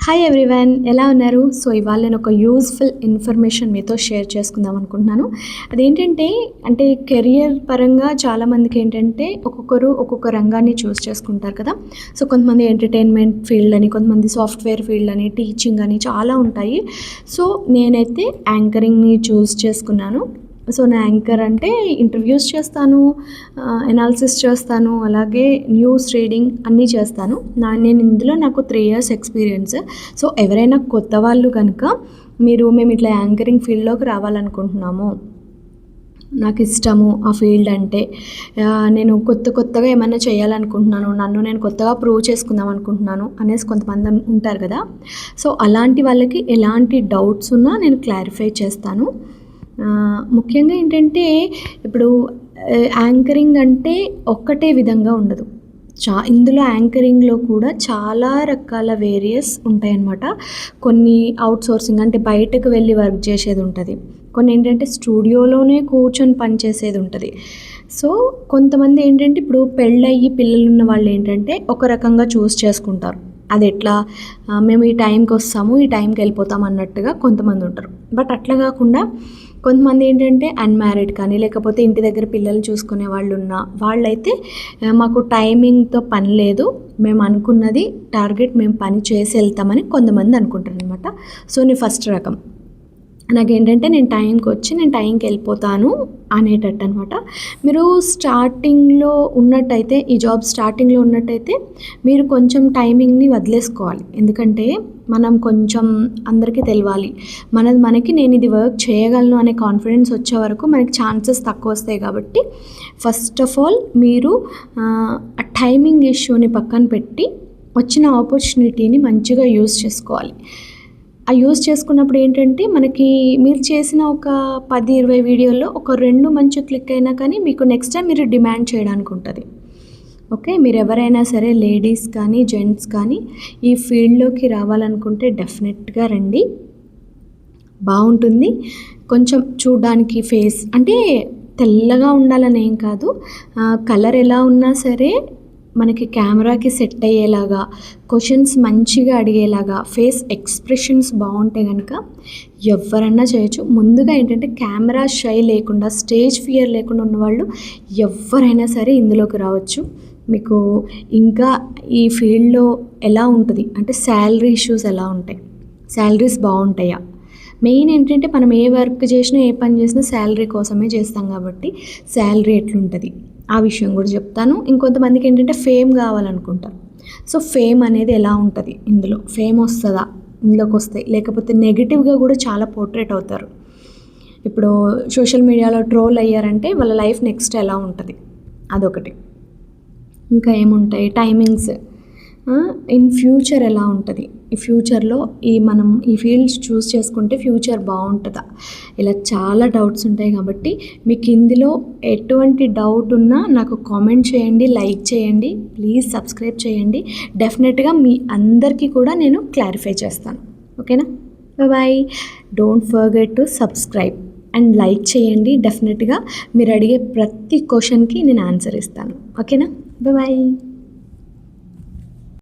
Hi everyone, ఎలా ఉన్నారు? So ఇవాళ నేను ఒక యూజ్ఫుల్ ఇన్ఫర్మేషన్ మీతో షేర్ చేసుకుందాం అనుకుంటున్నాను. అదేంటంటే కెరియర్ పరంగా చాలామందికి ఏంటంటే ఒక్కొక్కరు ఒక్కొక్క రంగాన్ని చూస్ చేసుకుంటారు కదా. సో కొంతమంది ఎంటర్టైన్మెంట్ ఫీల్డ్ అని, కొంతమంది సాఫ్ట్వేర్ ఫీల్డ్ అని, టీచింగ్ అని చాలా ఉంటాయి. సో నేనైతే యాంకరింగ్ని చూస్ చేసుకున్నాను. సో నా యాంకర్ అంటే ఇంటర్వ్యూస్ చేస్తాను, ఎనాలిసిస్ చేస్తాను, అలాగే న్యూస్ రీడింగ్ అన్నీ చేస్తాను. నేను ఇందులో నాకు 3 years ఎక్స్పీరియన్స్. సో ఎవరైనా కొత్త వాళ్ళు కనుక మేము ఇట్లా యాంకరింగ్ ఫీల్డ్లోకి రావాలనుకుంటున్నాము, నాకు ఇష్టము ఆ ఫీల్డ్ అంటే, నేను కొత్తగా ఏమైనా చేయాలనుకుంటున్నాను, నన్ను నేను కొత్తగా ప్రూవ్ చేసుకుందాం అనుకుంటున్నాను అనేసి కొంతమంది ఉంటారు కదా. సో అలాంటి వాళ్ళకి ఎలాంటి డౌట్స్ ఉన్నా నేను క్లారిఫై చేస్తాను. ముఖ్యంగా ఏంటంటే ఇప్పుడు యాంకరింగ్ అంటే ఒక్కటే విధంగా ఉండదు. ఇందులో యాంకరింగ్లో కూడా చాలా రకాల వేరియస్ ఉంటాయన్నమాట. కొన్ని అవుట్సోర్సింగ్ అంటే బయటకు వెళ్ళి వర్క్ చేసేది ఉంటుంది, కొన్ని ఏంటంటే స్టూడియోలోనే కూర్చొని పనిచేసేది ఉంటుంది. సో కొంతమంది ఏంటంటే ఇప్పుడు పెళ్ళయ్యి పిల్లలు ఉన్న వాళ్ళు ఏంటంటే ఒక రకంగా చూస్ చేసుకుంటారు. అది ఎట్లా, మేము ఈ టైంకి వస్తాము, ఈ టైంకి వెళ్ళిపోతాం అన్నట్టుగా కొంతమంది ఉంటారు. బట్ అట్లా కాకుండా కొంతమంది ఏంటంటే అన్మ్యారీడ్ కానీ, లేకపోతే ఇంటి దగ్గర పిల్లలు చూసుకునే వాళ్ళు ఉన్న వాళ్ళైతే మాకు టైమింగ్తో పని లేదు, మేము అనుకున్నది టార్గెట్ మేము పని చేసి వెళ్తామని కొంతమంది అనుకుంటారు అనమాట. సో నేను ఫస్ట్ రకం, నాకేంటంటే నేను టైంకి వచ్చి నేను టైంకి వెళ్ళిపోతాను అనేటట్టు అనమాట. మీరు స్టార్టింగ్లో ఉన్నట్టయితే, ఈ జాబ్ స్టార్టింగ్లో ఉన్నట్టయితే మీరు కొంచెం టైమింగ్ని వదిలేసుకోవాలి. ఎందుకంటే మనం కొంచెం అందరికీ తెలియాలి, మనకి నేను ఇది వర్క్ చేయగలను అనే కాన్ఫిడెన్స్ వచ్చే వరకు మనకి ఛాన్సెస్ తక్కువ వస్తాయి. కాబట్టి ఫస్ట్ ఆఫ్ ఆల్ మీరు ఆ టైమింగ్ ఇష్యూని పక్కన పెట్టి వచ్చిన ఆపర్చునిటీని మంచిగా యూజ్ చేసుకోవాలి. ఆ యూజ్ చేసుకున్నప్పుడు ఏంటంటే మనకి మీరు చేసిన ఒక 10-20 వీడియోల్లో ఒక 2 మంచి క్లిక్ అయినా కానీ మీకు నెక్స్ట్ టైం మీరు డిమాండ్ చేయడానికి ఉంటుంది. ఓకే, మీరు ఎవరైనా సరే లేడీస్ కానీ జెంట్స్ కానీ ఈ ఫీల్డ్లోకి రావాలనుకుంటే డెఫినెట్గా రండి, బాగుంటుంది. కొంచెం చూడడానికి ఫేస్ అంటే తెల్లగా ఉండాలని ఏం కాదు, కలర్ ఎలా ఉన్నా సరే మనకి కెమెరాకి సెట్ అయ్యేలాగా, క్వశ్చన్స్ మంచిగా అడిగేలాగా, ఫేస్ ఎక్స్ప్రెషన్స్ బాగుంటే కనుక ఎవరన్నా చేయొచ్చు. ముందుగా ఏంటంటే కెమెరా షై లేకుండా, స్టేజ్ ఫియర్ లేకుండా ఉన్నవాళ్ళు ఎవరైనా సరే ఇందులోకి రావచ్చు. మీకు ఇంకా ఈ ఫీల్డ్లో ఎలా ఉంటుంది అంటే శాలరీ ఇష్యూస్ ఎలా ఉంటాయి, శాలరీస్ బాగుంటాయా, మెయిన్ ఏంటంటే మనం ఏ వర్క్ చేసినా ఏ పని చేసినా శాలరీ కోసమే చేస్తాం కాబట్టి శాలరీ ఎట్లుంటుంది ఆ విషయం కూడా చెప్తాను. ఇంకొంతమందికి ఏంటంటే ఫేమ్ కావాలనుకుంటారు. సో ఫేమ్ అనేది ఎలా ఉంటుంది, ఇందులో ఫేమ్ వస్తుందా, ఇందులోకి వస్తే, లేకపోతే నెగిటివ్గా కూడా చాలా పోర్ట్రేట్ అవుతారు. ఇప్పుడు సోషల్ మీడియాలో ట్రోల్ అయ్యారంటే వాళ్ళ లైఫ్ నెక్స్ట్ ఎలా ఉంటుంది అదొకటి. ఇంకా ఏముంటాయి, టైమింగ్స్, ఇన్ ఫ్యూచర్ ఎలా ఉంటుంది, ఈ ఫ్యూచర్లో మనం ఈ ఫీల్డ్స్ చూస్ చేసుకుంటే ఫ్యూచర్ బాగుంటుందా, ఇలా చాలా డౌట్స్ ఉంటాయి. కాబట్టి మీకు ఇందులో ఎటువంటి డౌట్ ఉన్నా నాకు కామెంట్ చేయండి, లైక్ చేయండి, ప్లీజ్ సబ్స్క్రైబ్ చేయండి. డెఫినెట్గా మీ అందరికీ కూడా నేను క్లారిఫై చేస్తాను. ఓకేనా, bye. Don't forget to subscribe and like చేయండి. డెఫినెట్గా మీరు అడిగే ప్రతి క్వశ్చన్కి నేను ఆన్సర్ ఇస్తాను. ఓకేనా, బాయ్.